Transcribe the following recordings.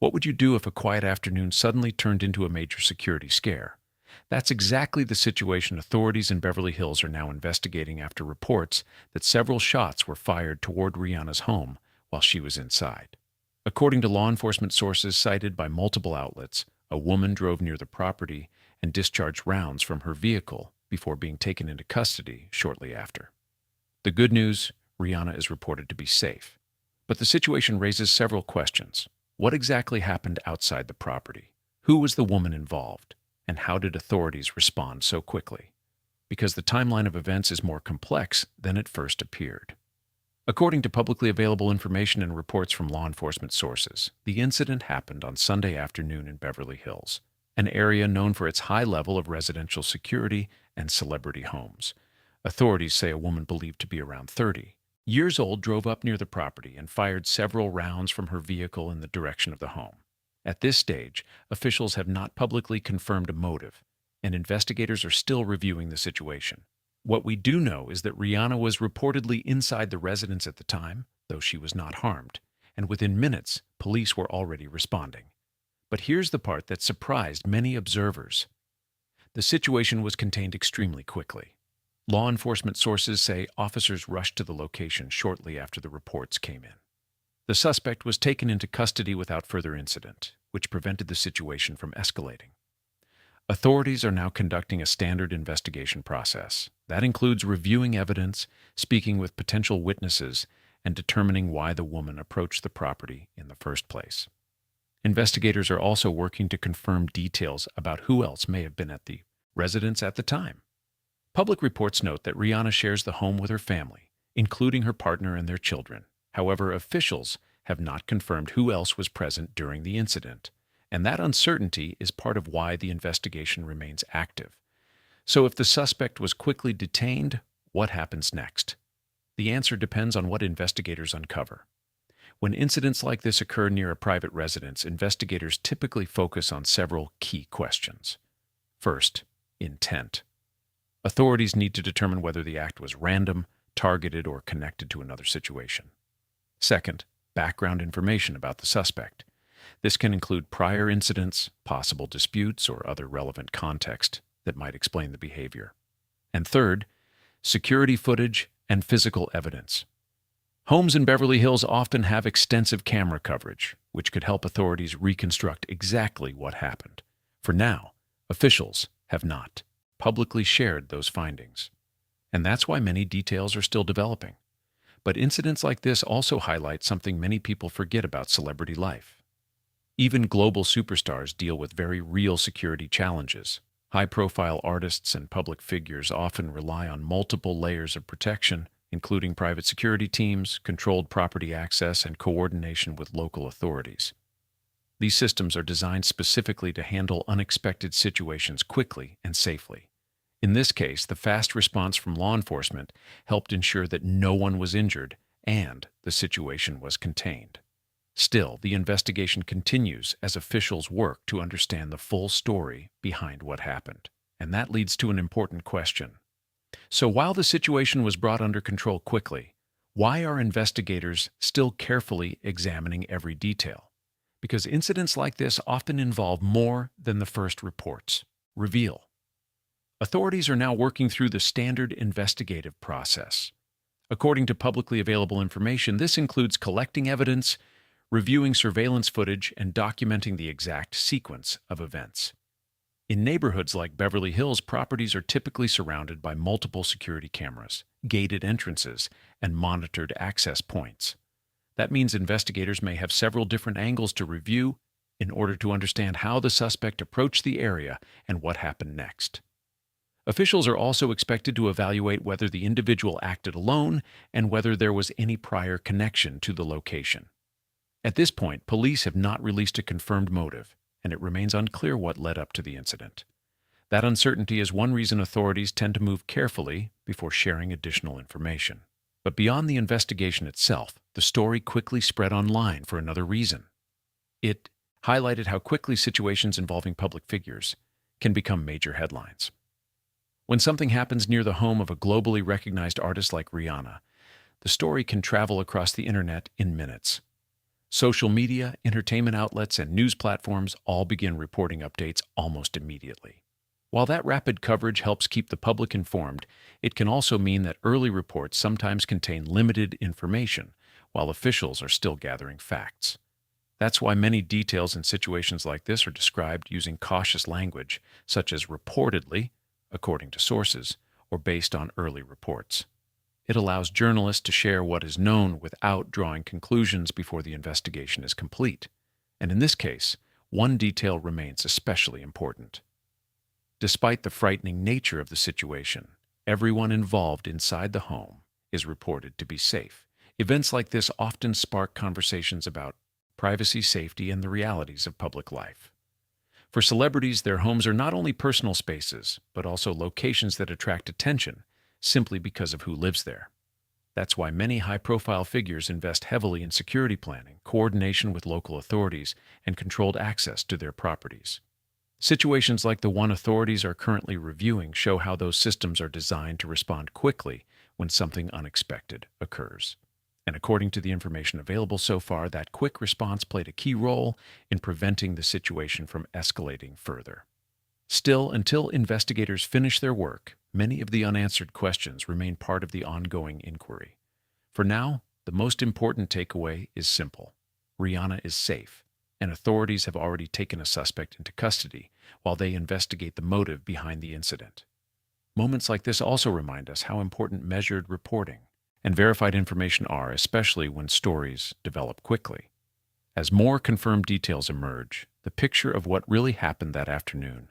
What would you do if a quiet afternoon suddenly turned into a major security scare? That's exactly the situation authorities in Beverly Hills are now investigating after reports that several shots were fired toward Rihanna's home while she was inside. According to law enforcement sources cited by multiple outlets, a woman drove near the property and discharged rounds from her vehicle before being taken into custody shortly after. The good news, Rihanna is reported to be safe. But the situation raises several questions. What exactly happened outside the property? Who was the woman involved? And how did authorities respond so quickly? Because the timeline of events is more complex than it first appeared. According to publicly available information and reports from law enforcement sources, the incident happened on Sunday afternoon in Beverly Hills, an area known for its high level of residential security and celebrity homes. Authorities say a woman believed to be around 30 years old drove up near the property and fired several rounds from her vehicle in the direction of the home. At this stage, officials have not publicly confirmed a motive, and investigators are still reviewing the situation. What we do know is that Rihanna was reportedly inside the residence at the time, though she was not harmed, and within minutes, police were already responding. But here's the part that surprised many observers. The situation was contained extremely quickly. Law enforcement sources say officers rushed to the location shortly after the reports came in. The suspect was taken into custody without further incident, which prevented the situation from escalating. Authorities are now conducting a standard investigation process. That includes reviewing evidence, speaking with potential witnesses, and determining why the woman approached the property in the first place. Investigators are also working to confirm details about who else may have been at the residence at the time. Public reports note that Rihanna shares the home with her family, including her partner and their children. However, officials have not confirmed who else was present during the incident, and that uncertainty is part of why the investigation remains active. So if the suspect was quickly detained, what happens next? The answer depends on what investigators uncover. When incidents like this occur near a private residence, investigators typically focus on several key questions. First, intent. Authorities need to determine whether the act was random, targeted, or connected to another situation. Second, background information about the suspect. This can include prior incidents, possible disputes, or other relevant context that might explain the behavior. And third, security footage and physical evidence. Homes in Beverly Hills often have extensive camera coverage, which could help authorities reconstruct exactly what happened. For now, officials have not publicly shared those findings. And that's why many details are still developing. But incidents like this also highlight something many people forget about celebrity life. Even global superstars deal with very real security challenges. High-profile artists and public figures often rely on multiple layers of protection, including private security teams, controlled property access, and coordination with local authorities. These systems are designed specifically to handle unexpected situations quickly and safely. In this case, the fast response from law enforcement helped ensure that no one was injured and the situation was contained. Still, the investigation continues as officials work to understand the full story behind what happened. And that leads to an important question. So while the situation was brought under control quickly, why are investigators still carefully examining every detail? Because incidents like this often involve more than the first reports reveal. Authorities are now working through the standard investigative process. According to publicly available information, this includes collecting evidence, reviewing surveillance footage, and documenting the exact sequence of events. In neighborhoods like Beverly Hills, properties are typically surrounded by multiple security cameras, gated entrances, and monitored access points. That means investigators may have several different angles to review in order to understand how the suspect approached the area and what happened next. Officials are also expected to evaluate whether the individual acted alone and whether there was any prior connection to the location. At this point, police have not released a confirmed motive, and it remains unclear what led up to the incident. That uncertainty is one reason authorities tend to move carefully before sharing additional information. But beyond the investigation itself, the story quickly spread online for another reason. It highlighted how quickly situations involving public figures can become major headlines. When something happens near the home of a globally recognized artist like Rihanna, the story can travel across the internet in minutes. Social media, entertainment outlets, and news platforms all begin reporting updates almost immediately. While that rapid coverage helps keep the public informed, it can also mean that early reports sometimes contain limited information, while officials are still gathering facts. That's why many details in situations like this are described using cautious language, such as reportedly, according to sources, or based on early reports. It allows journalists to share what is known without drawing conclusions before the investigation is complete. And in this case, one detail remains especially important. Despite the frightening nature of the situation, everyone involved inside the home is reported to be safe. Events like this often spark conversations about privacy, safety, and the realities of public life. For celebrities, their homes are not only personal spaces, but also locations that attract attention simply because of who lives there. That's why many high-profile figures invest heavily in security planning, coordination with local authorities, and controlled access to their properties. Situations like the one authorities are currently reviewing show how those systems are designed to respond quickly when something unexpected occurs. And according to the information available so far, that quick response played a key role in preventing the situation from escalating further. Still, until investigators finish their work, many of the unanswered questions remain part of the ongoing inquiry. For now, the most important takeaway is simple. Rihanna is safe, and authorities have already taken a suspect into custody while they investigate the motive behind the incident. Moments like this also remind us how important measured reporting and verified information are, especially when stories develop quickly. As more confirmed details emerge, the picture of what really happened that afternoon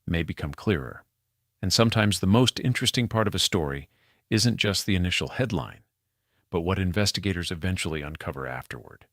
may become clearer. And sometimes the most interesting part of a story isn't just the initial headline, but what investigators eventually uncover afterward.